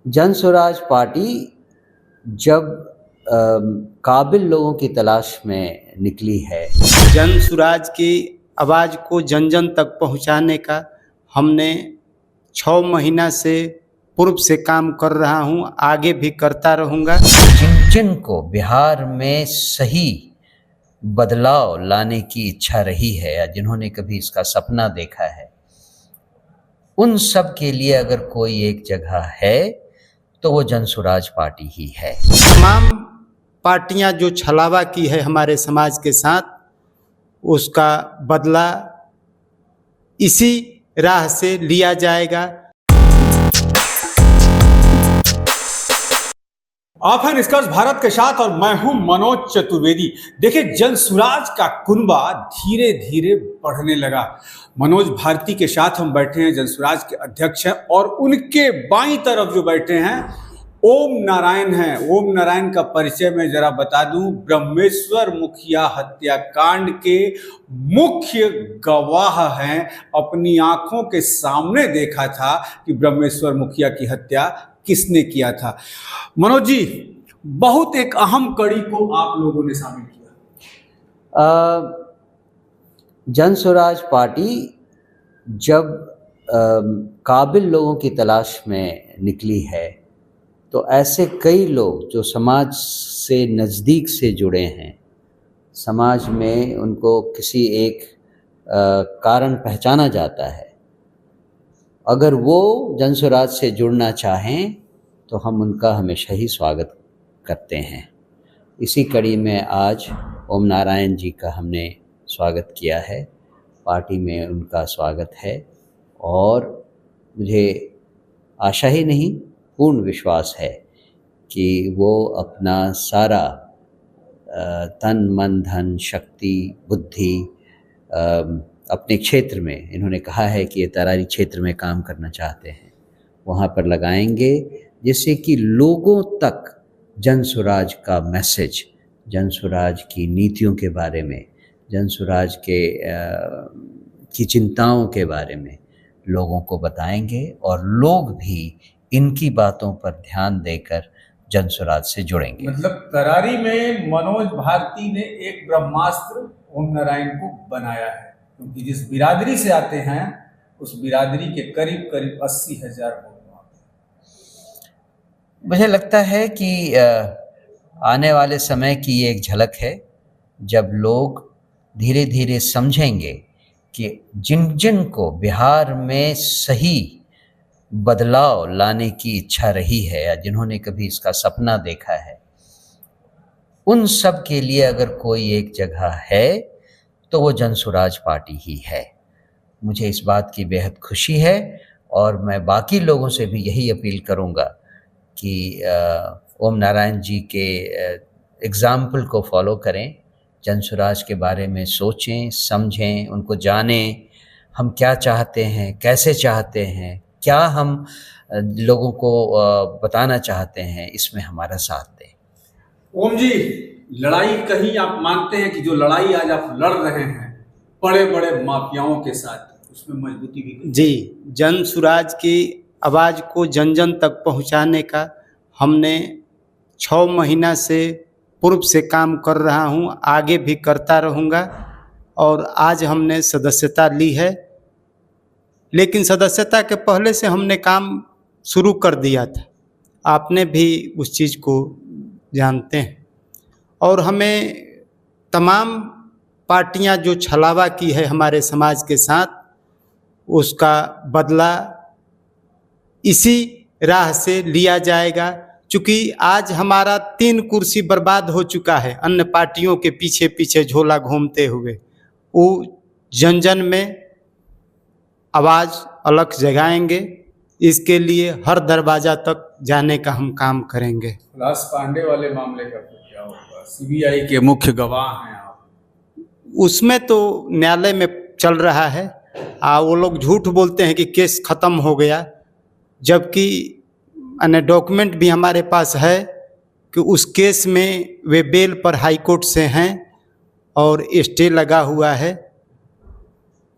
जन स्वराज पार्टी जब काबिल लोगों की तलाश में निकली है, जन स्वराज की आवाज़ को जन जन तक पहुंचाने का हमने 6 महीना से पूर्व से काम कर रहा हूं, आगे भी करता रहूंगा। जिनको बिहार में सही बदलाव लाने की इच्छा रही है या जिन्होंने कभी इसका सपना देखा है, उन सब के लिए अगर कोई एक जगह है तो वो जन स्वराज पार्टी ही है। तमाम पार्टियां जो छलावा की है हमारे समाज के साथ, उसका बदला इसी राह से लिया जाएगा। आप हैं निष्कर्ष भारत के साथ और मैं हूं मनोज चतुर्वेदी। देखिए, जन स्वराज का कुनबा धीरे धीरे बढ़ने लगा। मनोज भारती के साथ हम बैठे हैं, जन स्वराज के अध्यक्ष हैं, और उनके बाईं तरफ जो बैठे हैं ओम नारायण हैं। ओम नारायण का परिचय मैं जरा बता दूं, ब्रह्मेश्वर मुखिया हत्याकांड के मुख्य गवाह हैं। अपनी आंखों के सामने देखा था कि ब्रह्मेश्वर मुखिया की हत्या किसने किया था। मनोज जी, बहुत एक अहम कड़ी को आप लोगों ने शामिल किया। जन स्वराज पार्टी जब काबिल लोगों की तलाश में निकली है, तो ऐसे कई लोग जो समाज से नज़दीक से जुड़े हैं, समाज में उनको किसी एक कारण पहचाना जाता है, अगर वो जन स्वराज से जुड़ना चाहें तो हम उनका हमेशा ही स्वागत करते हैं। इसी कड़ी में आज ओम नारायण जी का हमने स्वागत किया है, पार्टी में उनका स्वागत है, और मुझे आशा ही नहीं, पूर्ण विश्वास है कि वो अपना सारा तन मन धन शक्ति बुद्धि अपने क्षेत्र में, इन्होंने कहा है कि ये तरारी क्षेत्र में काम करना चाहते हैं, वहाँ पर लगाएंगे, जिससे कि लोगों तक जन स्वराज का मैसेज, जन स्वराज की नीतियों के बारे में, जन स्वराज की चिंताओं के बारे में लोगों को बताएंगे, और लोग भी इनकी बातों पर ध्यान देकर जन स्वराज से जुड़ेंगे। मतलब तरारी में मनोज भारती ने एक ब्रह्मास्त्र ओम नारायण को बनाया है, क्योंकि जिस बिरादरी से आते हैं उस बिरादरी के करीब करीब 80,000 लोग वहाँ पे। मुझे लगता है कि आने वाले समय की ये एक झलक है, जब लोग धीरे धीरे समझेंगे कि जिन जिन को बिहार में सही बदलाव लाने की इच्छा रही है या जिन्होंने कभी इसका सपना देखा है, उन सब के लिए अगर कोई एक जगह है तो वो जन स्वराज पार्टी ही है। मुझे इस बात की बेहद खुशी है, और मैं बाकी लोगों से भी यही अपील करूँगा कि ओम नारायण जी के एग्ज़ाम्पल को फॉलो करें, जन स्वराज के बारे में सोचें, समझें, उनको जानें, हम क्या चाहते हैं, कैसे चाहते हैं, क्या हम लोगों को बताना चाहते हैं, इसमें हमारा साथ दें। ओम जी, लड़ाई कहीं आप मानते हैं कि जो लड़ाई आज आप लड़ रहे हैं बड़े बड़े माफियाओं के साथ, उसमें मजबूती भी? जी, जन स्वराज की आवाज़ को जन जन तक पहुंचाने का हमने 6 महीना से पूर्व से काम कर रहा हूं, आगे भी करता रहूंगा। और आज हमने सदस्यता ली है, लेकिन सदस्यता के पहले से हमने काम शुरू कर दिया था, आपने भी उस चीज़ को जानते हैं। और हमें तमाम पार्टियां जो छलावा की है हमारे समाज के साथ, उसका बदला इसी राह से लिया जाएगा। चूँकि आज हमारा 3 कुर्सी बर्बाद हो चुका है अन्य पार्टियों के पीछे पीछे झोला घूमते हुए, वो जन जन में आवाज़ अलग जगाएंगे। इसके लिए हर दरवाज़ा तक जाने का हम काम करेंगे। कैलाश पांडे वाले मामले का क्या होगा? सीबीआई के मुख्य गवाह हैं आप। उसमें तो न्यायालय में चल रहा है, वो लोग झूठ बोलते हैं कि केस ख़त्म हो गया, जबकि डॉक्यूमेंट भी हमारे पास है कि उस केस में वे बेल पर हाई कोर्ट से हैं और स्टे लगा हुआ है।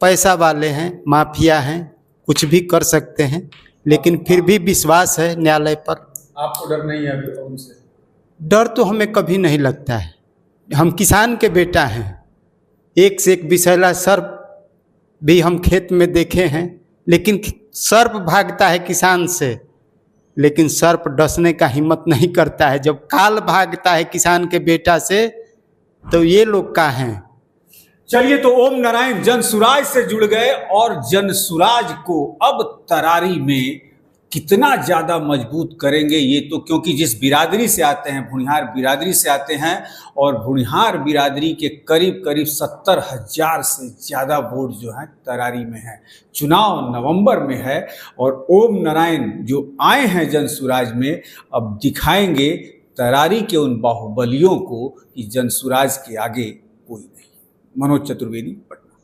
पैसा वाले हैं, माफिया हैं, कुछ भी कर सकते हैं, लेकिन फिर भी विश्वास है न्यायालय पर। आपको डर नहीं है अभी उनसे? डर तो हमें कभी नहीं लगता है। हम किसान के बेटा हैं। एक से एक विषैला सर्प भी हम खेत में देखे हैं, लेकिन सर्प भागता है किसान से, लेकिन सर्प डसने का हिम्मत नहीं करता है। जब काल भागता है किसान के बेटा से, तो ये लोग का हैं। चलिए, तो ओम नारायण जनसुराज से जुड़ गए और जनसुराज को अब तरारी में कितना ज्यादा मजबूत करेंगे ये तो, क्योंकि जिस बिरादरी से आते हैं, भुनिहार बिरादरी से आते हैं, और भुनिहार बिरादरी के करीब करीब 70,000 से ज़्यादा वोट जो है तरारी में है। चुनाव नवंबर में है और ओम नारायण जो आए हैं जनसुराज में, अब दिखाएंगे तरारी के उन बाहुबलियों को कि जनसुराज के आगे कोई नहीं। मनोज चतुर्वेदी, पटना।